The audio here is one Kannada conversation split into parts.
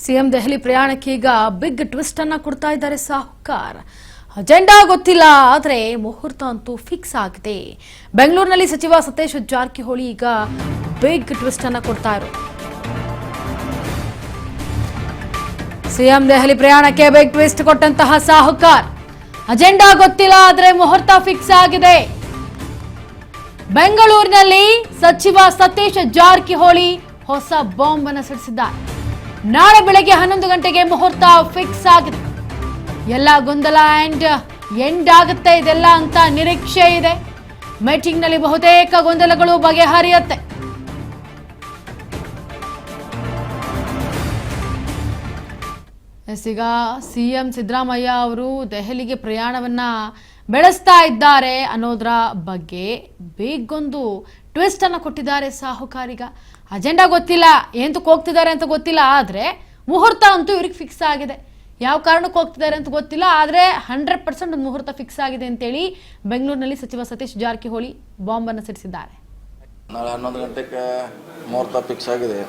ಸಿಎಂ ದೆಹಲಿ ಪ್ರಯಾಣಕ್ಕೆ ಈಗ ಬಿಗ್ ಟ್ವಿಸ್ಟ್ ಅನ್ನ ಕೊಡ್ತಾ ಇದ್ದಾರೆ ಸಾಹುಕಾರ್. ಅಜೆಂಡಾ ಗೊತ್ತಿಲ್ಲ, ಆದರೆ ಮುಹೂರ್ತ ಅಂತೂ ಫಿಕ್ಸ್ ಆಗಿದೆ. ಬೆಂಗಳೂರಿನಲ್ಲಿ ಸಚಿವ ಸತೀಶ್ ಜಾರಕಿಹೊಳಿ ಈಗ ಬಿಗ್ ಟ್ವಿಸ್ಟ್ ಅನ್ನ ಕೊಡ್ತಾ ಇರೋ. ಸಿಎಂ ದೆಹಲಿ ಪ್ರಯಾಣಕ್ಕೆ ಬಿಗ್ ಟ್ವಿಸ್ಟ್ ಕೊಟ್ಟಂತಹ ಸಾಹುಕಾರ್. ಅಜೆಂಡಾ ಗೊತ್ತಿಲ್ಲ, ಆದರೆ ಮುಹೂರ್ತ ಫಿಕ್ಸ್ ಆಗಿದೆ. ಬೆಂಗಳೂರಿನಲ್ಲಿ ಸಚಿವ ಸತೀಶ್ ಜಾರಕಿಹೊಳಿ ಹೊಸ ಬಾಂಬ್ ಅನ್ನು ಸಿಡಿಸಿದ್ದಾರೆ. ನಾಳೆ ಬೆಳಗ್ಗೆ 11 ಗಂಟೆಗೆ ಮುಹೂರ್ತ ಫಿಕ್ಸ್ ಆಗಿದೆ. ಎಲ್ಲ ಗೊಂದಲ ಎಂಡ್ ಆಗುತ್ತೆ ಇದೆಲ್ಲ ಅಂತ ನಿರೀಕ್ಷೆ ಇದೆ. ಮೀಟಿಂಗ್ ನಲ್ಲಿ ಬಹುತೇಕ ಗೊಂದಲಗಳು ಬಗೆಹರಿಯುತ್ತೆ. ಈಗ ಸಿಎಂ ಸಿದ್ದರಾಮಯ್ಯ ಅವರು ದೆಹಲಿಗೆ ಪ್ರಯಾಣವನ್ನ ಬೆಳೆಸ್ತಾ ಇದ್ದಾರೆ ಅನ್ನೋದರ ಬಗ್ಗೆ ಬೇಗೊಂದು ಟ್ವಿಸ್ಟ್ ಅನ್ನು ಕೊಟ್ಟಿದ್ದಾರೆ ಸಾಹುಕಾರಿಗ. ಅಜೆಂಡಾ ಗೊತ್ತಿಲ್ಲ, ಏನಕ್ಕೆ ಹೋಗ್ತಿದ್ದಾರೆ ಅಂತ ಗೊತ್ತಿಲ್ಲ, ಆದರೆ ಮುಹೂರ್ತ ಅಂತೂ ಇವ್ರಿಗೆ ಫಿಕ್ಸ್ ಆಗಿದೆ. ಯಾವ ಕಾರಣಕ್ಕೆ ಹೋಗ್ತಿದ್ದಾರೆ ಅಂತ ಗೊತ್ತಿಲ್ಲ, ಆದರೆ 100% ಮುಹೂರ್ತ ಫಿಕ್ಸ್ ಆಗಿದೆ ಅಂತೇಳಿ ಬೆಂಗಳೂರಿನಲ್ಲಿ ಸಚಿವ ಸತೀಶ್ ಜಾರಕಿಹೊಳಿ ಬಾಂಬ್ ಅನ್ನು ಸಿಡಿಸಿದ್ದಾರೆ. ನಾಳೆ 11 ಗಂಟೆಗೆ ಮುಹೂರ್ತ ಫಿಕ್ಸ್ ಆಗಿದೆ.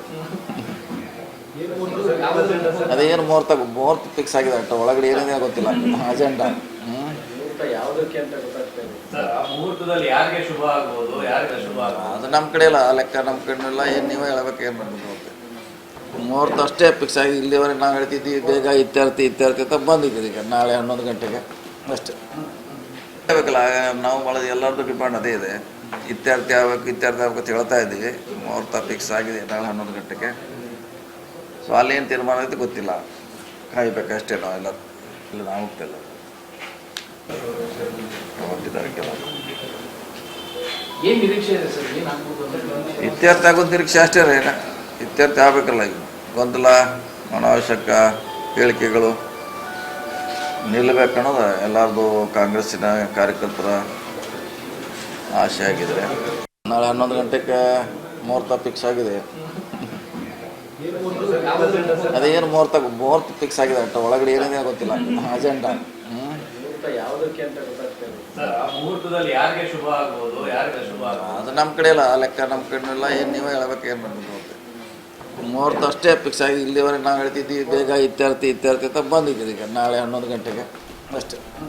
ಅದೇನು ಮುಹೂರ್ತ ಫಿಕ್ಸ್ ಆಗಿದೆ ಅಷ್ಟ ಒಳಗಡೆ ಏನೇನೇ ಗೊತ್ತಿಲ್ಲ. ಅಜೆಂಡಾ ಅದು ನಮ್ಮ ಕಡೆ ಇಲ್ಲ, ಲೆಕ್ಕ ನಮ್ಮ ಕಡೆ ಇಲ್ಲ. ಏನು ನೀವೇ ಹೇಳ್ಬೇಕು, ಏನು ಮಾಡ್ಬೇಕು. ಮುಹೂರ್ತ ಅಷ್ಟೇ ಫಿಕ್ಸ್ ಆಗಿದೆ. ಇಲ್ಲಿವರೆಗೆ ನಾವು ಹೇಳ್ತಿದ್ವಿ ಬೇಗ ಇತ್ಯರ್ಥ ಅಂತ ಬಂದಿದ್ದೀವಿ. ಈಗ ನಾಳೆ 11 ಗಂಟೆಗೆ ಅಷ್ಟೇ ಹೇಳ್ಬೇಕಲ್ಲ. ನಾವು ಭಾಳ ಎಲ್ಲರದ್ದು ಡಿಮಾಂಡ್ ಅದೇ ಇದೆ, ಇತ್ಯರ್ಥ ಆಗ್ಬೇಕು ಅಂತ ಹೇಳ್ತಾ ಇದ್ದೀವಿ. ಮುಹೂರ್ತ ಫಿಕ್ಸ್ ಆಗಿದೆ ನಾಳೆ 11 ಗಂಟೆಗೆ. ಸೊ ಅಲ್ಲೇನು ತೀರ್ಮಾನ ಐತೆ ಗೊತ್ತಿಲ್ಲ, ಕಾಯ್ಬೇಕಷ್ಟೇ. ನಾವು ಎಲ್ಲರೂ ಇಲ್ಲ, ನಾವು ಹೋಗ್ತಿಲ್ಲ ಹೊರಟಿದ್ದಾರೆ ಕೆಲವು. ಇತ್ಯರ್ಥ ಆಗೋದು ನಿರೀಕ್ಷೆ ಅಷ್ಟೇ ರೀ. ಇತ್ಯರ್ಥ ಆಗಬೇಕಲ್ಲ. ಈಗ ಗೊಂದಲ, ಅನಾವಶ್ಯಕ ಹೇಳಿಕೆಗಳು ನಿಲ್ಲಬೇಕನ್ನೋದು ಎಲ್ಲರದು ಕಾಂಗ್ರೆಸ್ಸಿನ ಕಾರ್ಯಕರ್ತರ ಆಸೆ ಆಗಿದೆ. ನಾಳೆ 11 ಗಂಟೆಗೆ ಮುಹೂರ್ತ ಫಿಕ್ಸ್ ಆಗಿದೆ. ಅದೇನು ಮುಹೂರ್ತ ಫಿಕ್ಸ್ ಆಗಿದೆ ಅಷ್ಟ ಒಳಗಡೆ ಏನೇನೇ ಗೊತ್ತಿಲ್ಲ. ಅಜೆಂಡಾ ಅದು ನಮ್ಮ ಕಡೆ ಇಲ್ಲ, ಲೆಕ್ಕ ನಮ್ಮ ಕಡೆ ಇಲ್ಲ. ಏನು ನೀವೇ ಹೇಳ್ಬೇಕು, ಏನು ಮಾಡ್ಬೇಕು. ಮುಹೂರ್ತ ಅಷ್ಟೇ ಫಿಕ್ಸ್ ಆಗಿದೆ. ಇಲ್ಲಿವರೆಗೆ ನಾವು ಹೇಳ್ತಿದ್ವಿ ಬೇಗ ಇತ್ಯರ್ಥ ಅಂತ ಬಂದಿದ್ದೀವಿ. ಈಗ ನಾಳೆ 11 ಗಂಟೆಗೆ ಅಷ್ಟೇ.